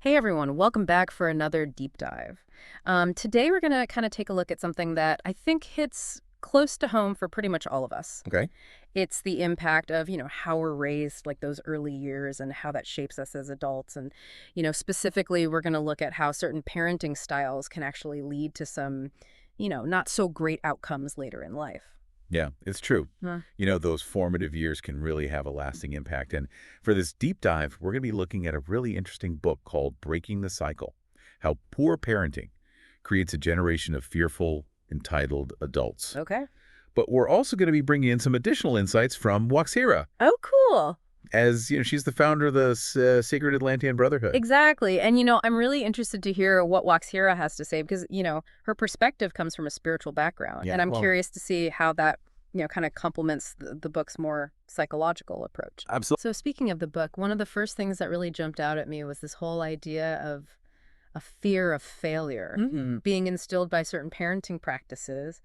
Hey everyone, welcome back for another deep dive. Today we're going to kind of take a look at something that I think hits close to home for pretty much all of us. Okay. It's the impact of, how we're raised, like those early years and how that shapes us as adults. And, specifically, we're going to look at how certain parenting styles can actually lead to some, not so great outcomes later in life. Yeah, it's true. Huh. Those formative years can really have a lasting impact. And for this deep dive, we're going to be looking at a really interesting book called Breaking the Cycle: How Poor Parenting Creates a Generation of Fearful, Entitled Adults. Okay. But we're also going to be bringing in some additional insights from WaXhira, Oh, cool. as she's the founder of the Sacred Atlantean Brotherhood. Exactly. And, I'm really interested to hear what WaXhira has to say because, her perspective comes from a spiritual background. Yeah, And I'm well, curious to see how that, kind of complements the book's more psychological approach. absolutely. So speaking of the book, one of the first things that really jumped out at me was this whole idea of a fear of failure being instilled by certain parenting practices.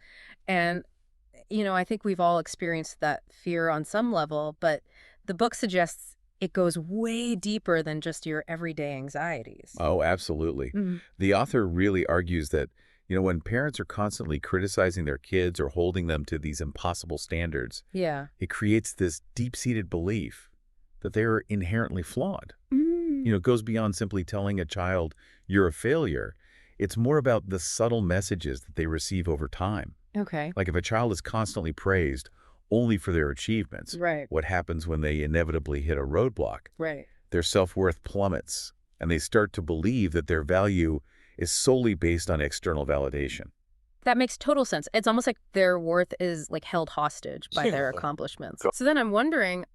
And, I think we've all experienced that fear on some level, but the book suggests it goes way deeper than just your everyday anxieties. Oh, absolutely. Mhm. The author really argues that, when parents are constantly criticizing their kids or holding them to these impossible standards, Yeah. it creates this deep-seated belief that they are inherently flawed. Mm. It goes beyond simply telling a child, you're a failure. It's more about the subtle messages that they receive over time. Okay. Like if a child is constantly praised only for their achievements, Right. what happens when they inevitably hit a roadblock? Right. Their self-worth plummets, and they start to believe that their value is solely based on external validation. That makes total sense. It's almost like their worth is like held hostage by their Yeah. accomplishments. So then I'm wondering,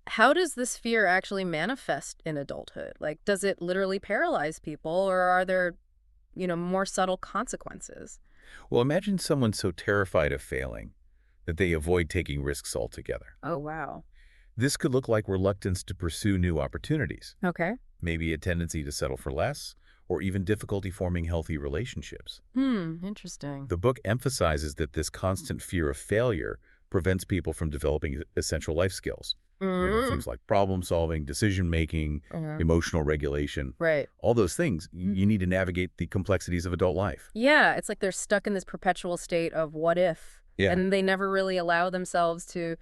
how does this fear actually manifest in adulthood? Like, does it literally paralyze people or are there, more subtle consequences? Well, imagine someone so terrified of failing that they avoid taking risks altogether. Oh, wow. This could look like reluctance to pursue new opportunities, Okay. maybe a tendency to settle for less, or even difficulty forming healthy relationships. Interesting. The book emphasizes that this constant fear of failure prevents people from developing essential life skills. Things like problem solving, decision making, emotional regulation, Right. all those things. You need to navigate the complexities of adult life. Yeah, it's like they're stuck in this perpetual state of what if, Yeah. and they never really allow themselves to,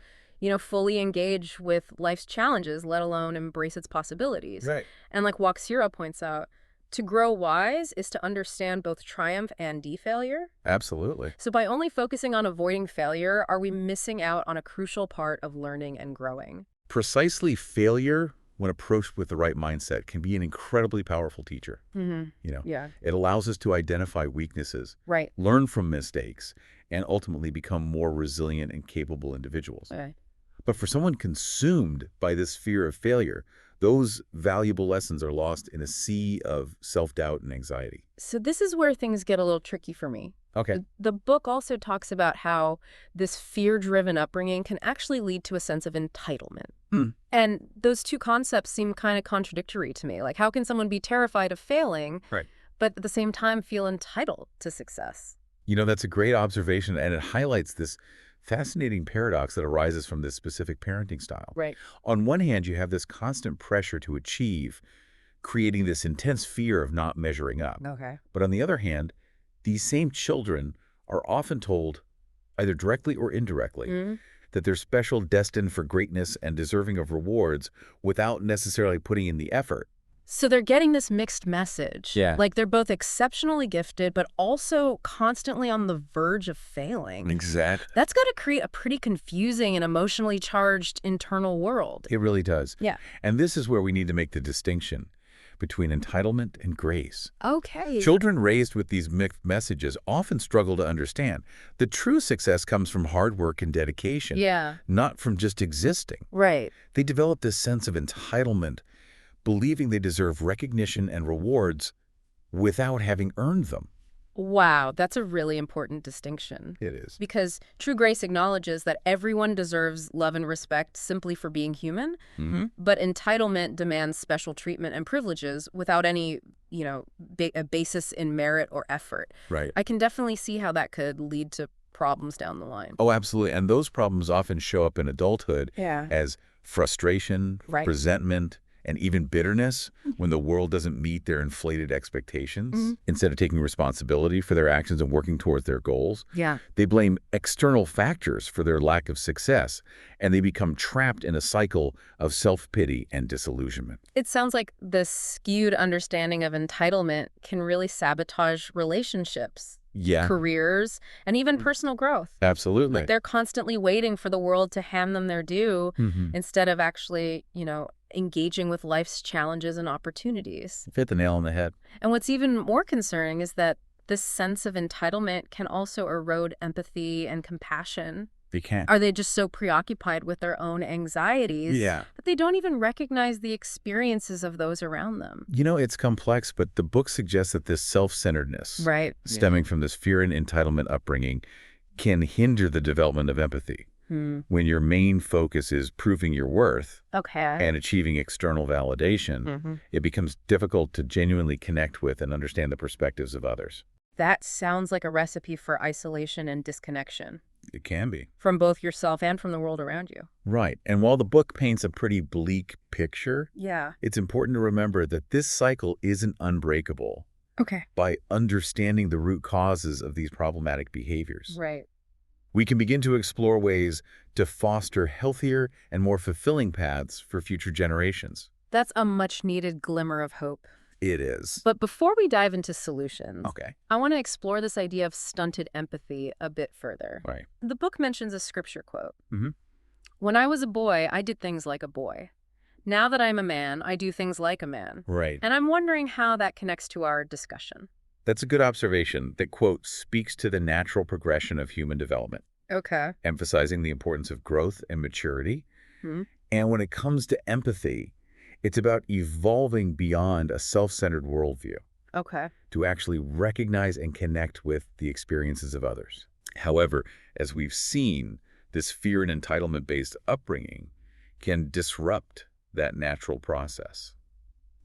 fully engage with life's challenges, let alone embrace its possibilities. Right. And like Waxira points out, to grow wise is to understand both triumph and defailure. Absolutely. So by only focusing on avoiding failure, are we missing out on a crucial part of learning and growing? Precisely failure, when approached with the right mindset, can be an incredibly powerful teacher. Yeah. It allows us to identify weaknesses, Right. learn from mistakes, and ultimately become more resilient and capable individuals. Okay. But for someone consumed by this fear of failure, those valuable lessons are lost in a sea of self-doubt and anxiety. So this is where things get a little tricky for me. Okay. The book also talks about how this fear-driven upbringing can actually lead to a sense of entitlement. And those two concepts seem kind of contradictory to me. Like, how can someone be terrified of failing, Right. but at the same time feel entitled to success? That's a great observation, and it highlights this fascinating paradox that arises from this specific parenting style. Right. On one hand, you have this constant pressure to achieve, creating this intense fear of not measuring up. Okay. But on the other hand, these same children are often told, either directly or indirectly, that they're special, destined for greatness, and deserving of rewards without necessarily putting in the effort. So they're getting this mixed message. Yeah. Like they're both exceptionally gifted, but also constantly on the verge of failing. Exactly. That's got to create a pretty confusing and emotionally charged internal world. It really does. Yeah. And this is where we need to make the distinction between entitlement and grace. Okay. Children raised with these mixed messages often struggle to understand. The true success comes from hard work and dedication, Yeah. not from just existing. Right. They develop this sense of entitlement, believing they deserve recognition and rewards without having earned them. Wow, that's a really important distinction. It is. Because true grace acknowledges that everyone deserves love and respect simply for being human, but entitlement demands special treatment and privileges without any, a basis in merit or effort. Right. I can definitely see how that could lead to problems down the line. Oh, absolutely. And those problems often show up in adulthood Yeah. as frustration, Right. resentment, and even bitterness when the world doesn't meet their inflated expectations. Instead of taking responsibility for their actions and working towards their goals, Yeah. they blame external factors for their lack of success, and they become trapped in a cycle of self-pity and disillusionment. It sounds like this skewed understanding of entitlement can really sabotage relationships, Yeah, careers, and even personal growth. absolutely. Like they're constantly waiting for the world to hand them their due instead of actually, engaging with life's challenges and opportunities. Hit the nail on the head. And what's even more concerning is that this sense of entitlement can also erode empathy and compassion. They can't. Are they just so preoccupied with their own anxieties that they don't even recognize the experiences of those around them? It's complex, but the book suggests that this self-centeredness, Right. stemming from this fear and entitlement upbringing, can hinder the development of empathy. When your main focus is proving your worth Okay. and achieving external validation, it becomes difficult to genuinely connect with and understand the perspectives of others. That sounds like a recipe for isolation and disconnection It can be. from both yourself and from the world around you. Right. And while the book paints a pretty bleak picture, Yeah. it's important to remember that this cycle isn't unbreakable Okay. by understanding the root causes of these problematic behaviors. Right. We can begin to explore ways to foster healthier and more fulfilling paths for future generations. That's a much-needed glimmer of hope. It is. But before we dive into solutions, Okay. I want to explore this idea of stunted empathy a bit further. Right. The book mentions a scripture quote. Mhm. When I was a boy, I did things like a boy. Now that I'm a man, I do things like a man. Right. And I'm wondering how that connects to our discussion. That's a good observation. That quote speaks to the natural progression of human development, Okay. emphasizing the importance of growth and maturity. And when it comes to empathy, it's about evolving beyond a self-centered worldview Okay. to actually recognize and connect with the experiences of others. However, as we've seen, this fear and entitlement-based upbringing can disrupt that natural process.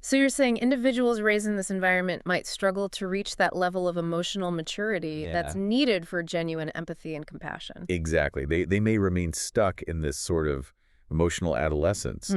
So you're saying individuals raised in this environment might struggle to reach that level of emotional maturity that's needed for genuine empathy and compassion. Exactly. They may remain stuck in this sort of emotional adolescence,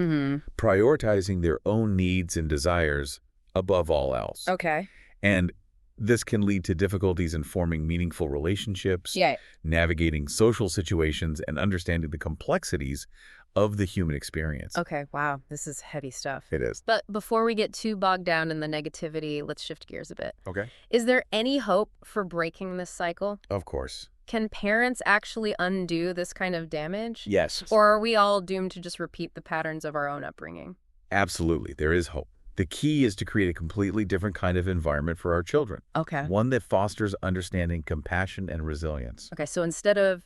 prioritizing their own needs and desires above all else. Okay. And this can lead to difficulties in forming meaningful relationships, Yeah. navigating social situations, and understanding the complexities of the human experience. Okay. Wow. This is heavy stuff. It is. But before we get too bogged down in the negativity, let's shift gears a bit. Okay. Is there any hope for breaking this cycle? Of course. Can parents actually undo this kind of damage? Yes. Or are we all doomed to just repeat the patterns of our own upbringing? Absolutely. There is hope. The key is to create a completely different kind of environment for our children. Okay. One that fosters understanding, compassion, and resilience. Okay, so instead of,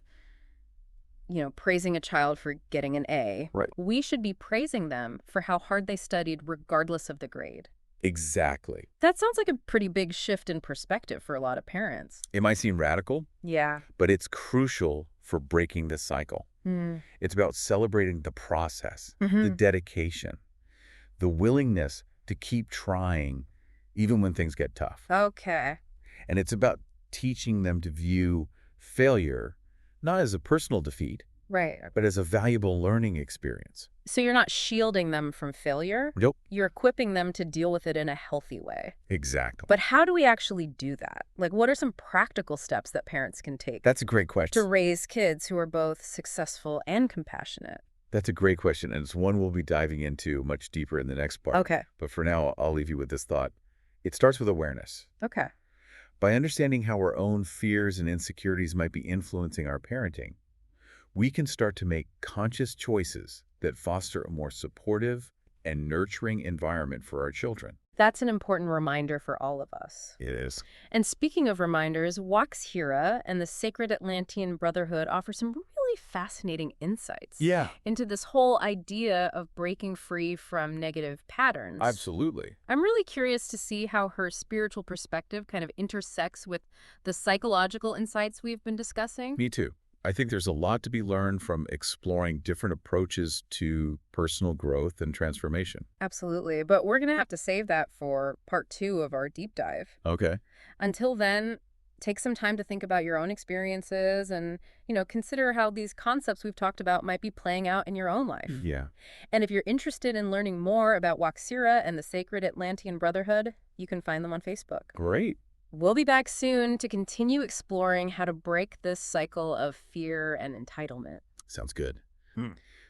praising a child for getting an A, Right. we should be praising them for how hard they studied regardless of the grade. Exactly. That sounds like a pretty big shift in perspective for a lot of parents. It might seem radical, Yeah. but it's crucial for breaking this cycle. It's about celebrating the process, the dedication, the willingness to keep trying even when things get tough. Okay. And it's about teaching them to view failure not as a personal defeat, Right. but as a valuable learning experience. So you're not shielding them from failure. Nope. You're equipping them to deal with it in a healthy way. Exactly. But how do we actually do that? Like, what are some practical steps that parents can take That's a great to question. raise kids who are both successful and compassionate? That's a great question, and it's one we'll be diving into much deeper in the next part. Okay. But for now, I'll leave you with this thought. It starts with awareness. Okay. By understanding how our own fears and insecurities might be influencing our parenting, we can start to make conscious choices that foster a more supportive and nurturing environment for our children. That's an important reminder for all of us. It is. And speaking of reminders, WaXhira and the Sacred Atlantean Brotherhood offer some really fascinating insights into this whole idea of breaking free from negative patterns. Absolutely. I'm really curious to see how her spiritual perspective kind of intersects with the psychological insights we've been discussing. Me too. I think there's a lot to be learned from exploring different approaches to personal growth and transformation. Absolutely. But we're going to have to save that for part 2 of our deep dive. Okay. Until then, take some time to think about your own experiences and, consider how these concepts we've talked about might be playing out in your own life. Yeah. And if you're interested in learning more about WaXhira and the Sacred Atlantean Brotherhood, you can find them on Facebook. Great. We'll be back soon to continue exploring how to break this cycle of fear and entitlement. Sounds good.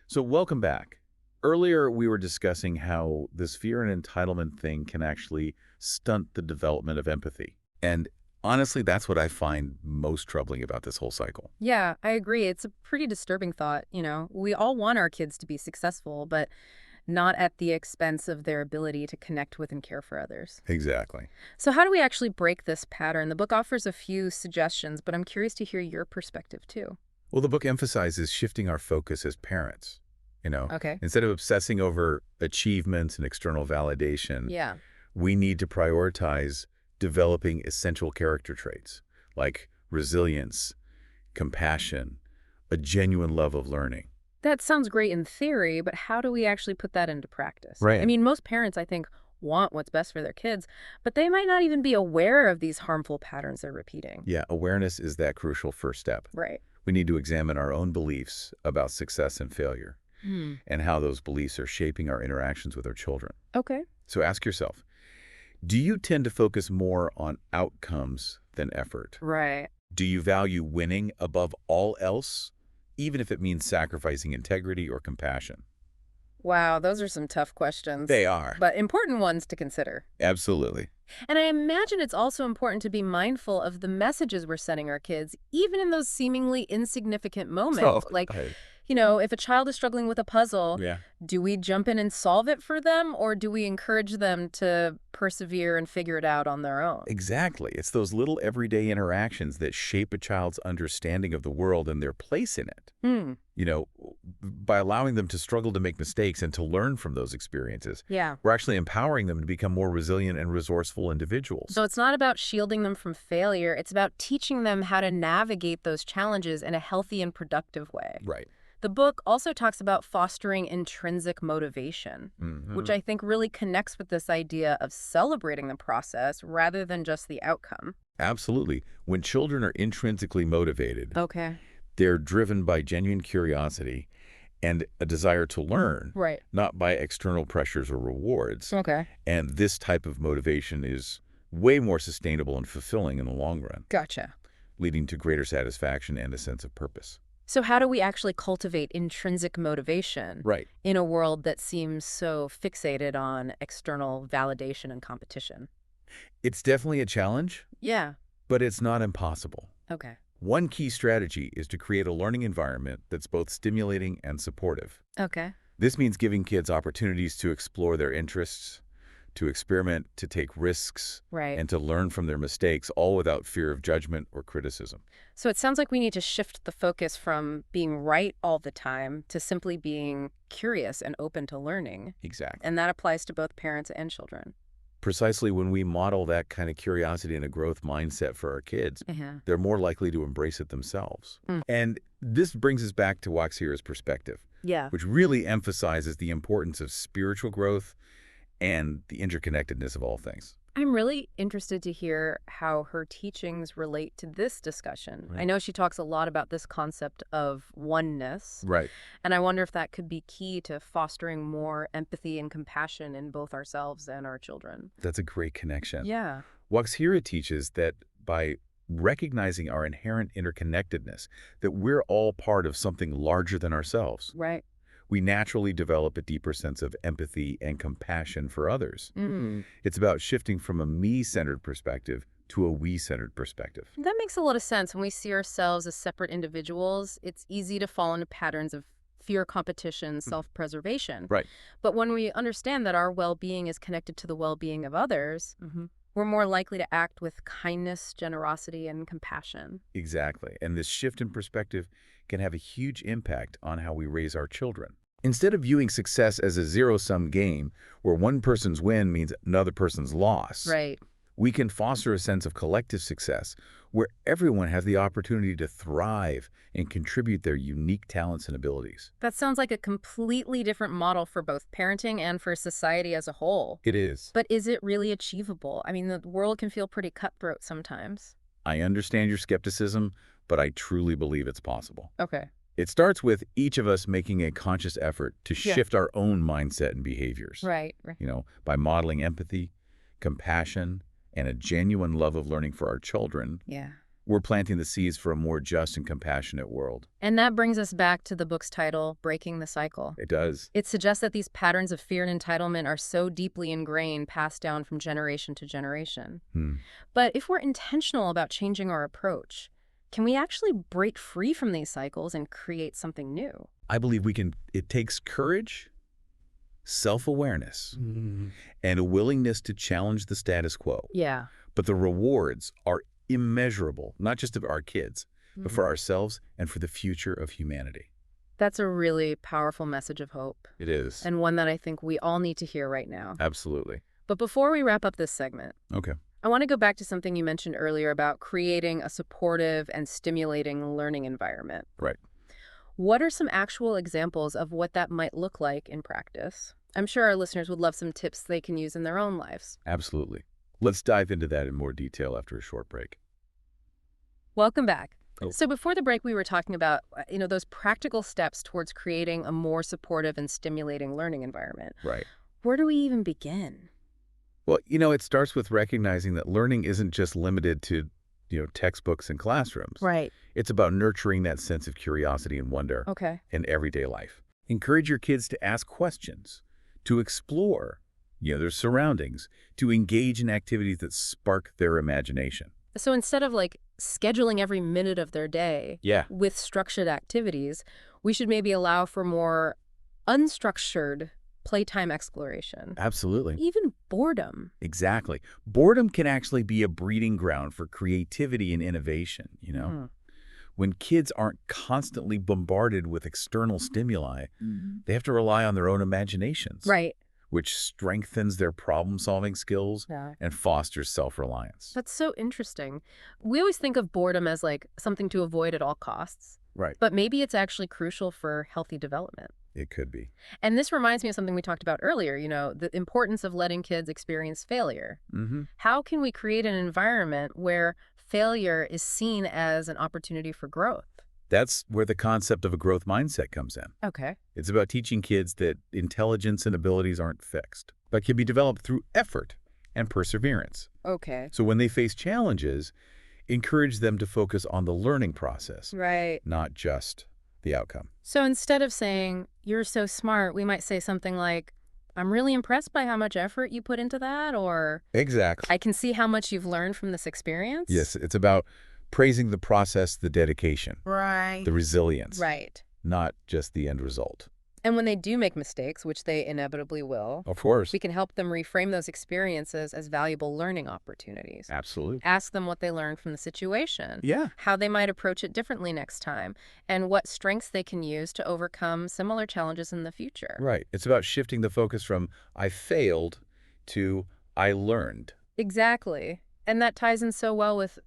So welcome back. Earlier, we were discussing how this fear and entitlement thing can actually stunt the development of empathy. And honestly, that's what I find most troubling about this whole cycle. Yeah, I agree. It's a pretty disturbing thought. We all want our kids to be successful, but not at the expense of their ability to connect with and care for others. Exactly. So how do we actually break this pattern? The book offers a few suggestions, but I'm curious to hear your perspective too. Well, the book emphasizes shifting our focus as parents. Okay. Instead of obsessing over achievements and external validation, Yeah. we need to prioritize developing essential character traits like resilience, compassion, a genuine love of learning. That sounds great in theory, but how do we actually put that into practice? Right. I mean, most parents, I think, want what's best for their kids, but they might not even be aware of these harmful patterns they're repeating. Yeah, awareness is that crucial first step. Right. We need to examine our own beliefs about success and failure and how those beliefs are shaping our interactions with our children. Okay. So ask yourself, do you tend to focus more on outcomes than effort? Right. Do you value winning above all else, even if it means sacrificing integrity or compassion? Wow, those are some tough questions. They are. But important ones to consider. Absolutely. And I imagine it's also important to be mindful of the messages we're sending our kids, even in those seemingly insignificant moments. Like, if a child is struggling with a puzzle, Yeah. do we jump in and solve it for them, or do we encourage them to persevere and figure it out on their own? Exactly. It's those little everyday interactions that shape a child's understanding of the world and their place in it. By allowing them to struggle to make mistakes and to learn from those experiences, Yeah. we're actually empowering them to become more resilient and resourceful individuals. So it's not about shielding them from failure. It's about teaching them how to navigate those challenges in a healthy and productive way. Right. The book also talks about fostering intrinsic motivation, which I think really connects with this idea of celebrating the process rather than just the outcome. Absolutely. When children are intrinsically motivated, Okay. they're driven by genuine curiosity and a desire to learn, Right. not by external pressures or rewards. Okay. And this type of motivation is way more sustainable and fulfilling in the long run, Gotcha. leading to greater satisfaction and a sense of purpose. So how do we actually cultivate intrinsic motivation Right. in a world that seems so fixated on external validation and competition? It's definitely a challenge, Yeah. but it's not impossible. Okay. One key strategy is to create a learning environment that's both stimulating and supportive. Okay. This means giving kids opportunities to explore their interests, to experiment, to take risks, Right. and to learn from their mistakes, all without fear of judgment or criticism. So it sounds like we need to shift the focus from being right all the time to simply being curious and open to learning. Exactly. And that applies to both parents and children. Precisely when we model that kind of curiosity and a growth mindset for our kids, they're more likely to embrace it themselves. And this brings us back to WaXhira's perspective, Yeah. which really emphasizes the importance of spiritual growth and the interconnectedness of all things. I'm really interested to hear how her teachings relate to this discussion. Right. I know she talks a lot about this concept of oneness, Right. and I wonder if that could be key to fostering more empathy and compassion in both ourselves and our children. That's a great connection. Yeah. WaXhira teaches that by recognizing our inherent interconnectedness, that we're all part of something larger than ourselves, Right. we naturally develop a deeper sense of empathy and compassion for others. It's about shifting from a me-centered perspective to a we-centered perspective. That makes a lot of sense. When we see ourselves as separate individuals, it's easy to fall into patterns of fear, competition, self-preservation. Right. But when we understand that our well-being is connected to the well-being of others, we're more likely to act with kindness, generosity, and compassion. Exactly. And this shift in perspective can have a huge impact on how we raise our children. Instead of viewing success as a zero-sum game where one person's win means another person's loss, Right. we can foster a sense of collective success where everyone has the opportunity to thrive and contribute their unique talents and abilities. That sounds like a completely different model for both parenting and for society as a whole. It is. But is it really achievable? I mean, the world can feel pretty cutthroat sometimes. I understand your skepticism, but I truly believe it's possible. Okay. It starts with each of us making a conscious effort to Yeah. shift our own mindset and behaviors. Right. By modeling empathy, compassion, and a genuine love of learning for our children, Yeah. we're planting the seeds for a more just and compassionate world. And that brings us back to the book's title, Breaking the Cycle. It does. It suggests that these patterns of fear and entitlement are so deeply ingrained, passed down from generation to generation. But if we're intentional about changing our approach, can we actually break free from these cycles and create something new? I believe we can. It takes courage, self-awareness, and a willingness to challenge the status quo. Yeah. But the rewards are immeasurable, not just of our kids, but for ourselves and for the future of humanity. That's a really powerful message of hope, It is. and one that I think we all need to hear right now. Absolutely. But before we wrap up this segment, Okay. I want to go back to something you mentioned earlier about creating a supportive and stimulating learning environment. Right. What are some actual examples of what that might look like in practice? I'm sure our listeners would love some tips they can use in their own lives. Absolutely. Let's dive into that in more detail after a short break. Welcome back. Oh. So before the break, we were talking about, those practical steps towards creating a more supportive and stimulating learning environment. Right. Where do we even begin? Well, it starts with recognizing that learning isn't just limited to, textbooks and classrooms. Right. It's about nurturing that sense of curiosity and wonder Okay. in everyday life. Encourage your kids to ask questions, to explore, their surroundings, to engage in activities that spark their imagination. So instead of scheduling every minute of their day Yeah. with structured activities, we should maybe allow for more unstructured playtime exploration. Absolutely. Even boredom. Exactly. Boredom can actually be a breeding ground for creativity and innovation, When kids aren't constantly bombarded with external stimuli, they have to rely on their own imaginations. Right. Which strengthens their problem-solving skills Yeah. and fosters self-reliance. That's so interesting. We always think of boredom as something to avoid at all costs, Right. but maybe it's actually crucial for healthy development. It could be. And this reminds me of something we talked about earlier, the importance of letting kids experience failure. How can we create an environment where failure is seen as an opportunity for growth? That's where the concept of a growth mindset comes in. Okay. It's about teaching kids that intelligence and abilities aren't fixed, but can be developed through effort and perseverance. Okay. So when they face challenges, encourage them to focus on the learning process, Right. not just the outcome. So instead of saying, "You're so smart," we might say something like, "I'm really impressed by how much effort you put into that," or Exactly. "I can see how much you've learned from this experience." Yes, it's about praising the process, the dedication, Right. the resilience, Right. not just the end result. And when they do make mistakes, which they inevitably will, Of course. we can help them reframe those experiences as valuable learning opportunities. Absolutely. Ask them what they learned from the situation, Yeah. how they might approach it differently next time, and what strengths they can use to overcome similar challenges in the future. Right. It's about shifting the focus from I failed to I learned. Exactly. And that ties in so well with,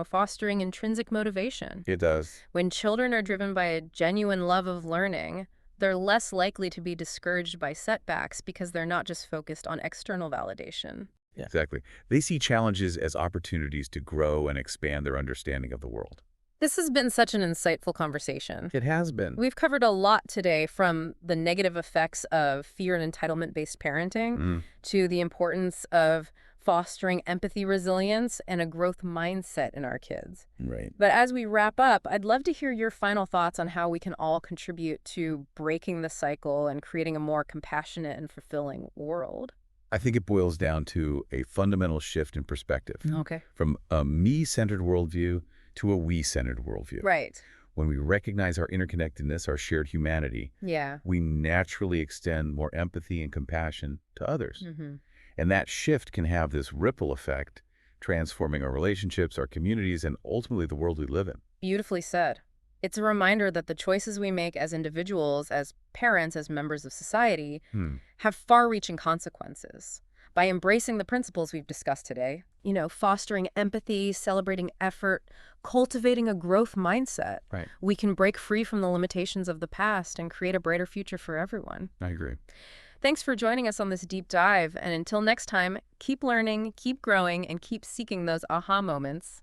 fostering intrinsic motivation. It does. When children are driven by a genuine love of learning, they're less likely to be discouraged by setbacks because they're not just focused on external validation. Yeah. Exactly. They see challenges as opportunities to grow and expand their understanding of the world. This has been such an insightful conversation. It has been. We've covered a lot today, from the negative effects of fear and entitlement-based parenting to the importance of fostering empathy, resilience, and a growth mindset in our kids. Right. But as we wrap up, I'd love to hear your final thoughts on how we can all contribute to breaking the cycle and creating a more compassionate and fulfilling world. I think it boils down to a fundamental shift in perspective. Okay. From a me-centered worldview to a we-centered worldview. Right. When we recognize our interconnectedness, our shared humanity, Yeah. we naturally extend more empathy and compassion to others. Mm-hmm. And that shift can have this ripple effect, transforming our relationships, our communities, and ultimately the world we live in. Beautifully said. It's a reminder that the choices we make as individuals, as parents, as members of society, have far-reaching consequences. By embracing the principles we've discussed today, fostering empathy, celebrating effort, cultivating a growth mindset, Right. we can break free from the limitations of the past and create a brighter future for everyone. I agree. Thanks for joining us on this deep dive. And until next time, keep learning, keep growing, and keep seeking those aha moments.